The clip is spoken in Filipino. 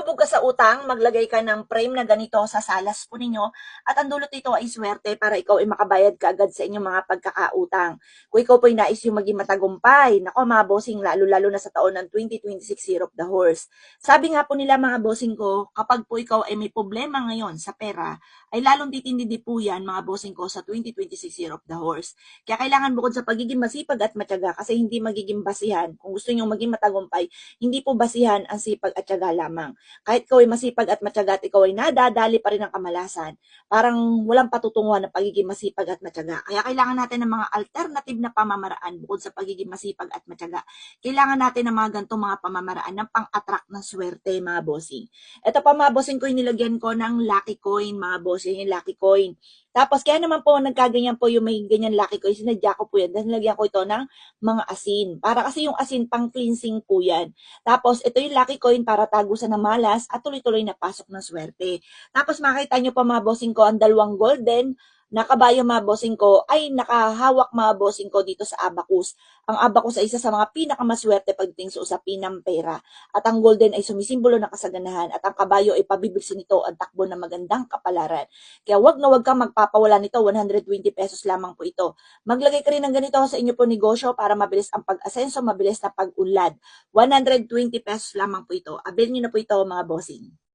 Lulubog ka sa utang, maglagay ka ng frame na ganito sa salas po ninyo at ang dulot nito ay swerte para ikaw ay makabayad ka agad sa inyong mga pagkakautang. Kung ikaw po ay nais yung maging matagumpay, nako mga bossing, lalo-lalo na sa taon ng 2026 Year of the Horse. Sabi nga po nila mga bossing ko, kapag po ikaw ay may problema ngayon sa pera, ay lalong titindi po yan mga bossing ko sa 2026 Year of the Horse. Kaya kailangan bukod sa pagiging masipag at matyaga kasi hindi magiging basihan kung gusto nyo maging matagumpay, hindi po basihan ang sipag at tiyaga lamang. Kahit ikaw ay masipag at matyaga at ikaw ay nadadali pa rin ng kamalasan, parang walang patutunguhan ng pagiging masipag at matyaga. Kaya kailangan natin ng mga alternative na pamamaraan bukod sa pagiging masipag at matyaga. Kailangan natin ng mga ganitong mga pamamaraan ng pang-attract ng swerte, mga bossing. Ito pa mga bossing ko, nilagyan ko ng lucky coin, mga bossing, yung lucky coin. Tapos kaya naman po nagkaganyan po yung may ganyan lucky coin, sinadya ko po yan, dahil nilagyan ko ito ng mga asin. Para kasi yung asin pang cleansing po yan. Tapos, ito yung lucky coin para tagusan ng malas at tuloy-tuloy na pasok ng swerte. Tapos, makita nyo pa mga bossing ko, ang dalawang golden na kabayo mga bossing ko ay nakahawak mga bossing ko dito sa abacus. Ang abacus ay isa sa mga pinakamaswerte pagdating sa usapin ng pera. At ang golden ay sumisimbolo ng kasaganahan at ang kabayo ay pabibigsin nito ang takbo ng magandang kapalaran. Kaya wag na wag kang magpapawala nito, 120 pesos lamang po ito. Maglagay ka rin ng ganito sa inyo po negosyo para mabilis ang pag-asenso, mabilis na pag-unlad. 120 pesos lamang po ito. Avail nyo na po ito mga bossing.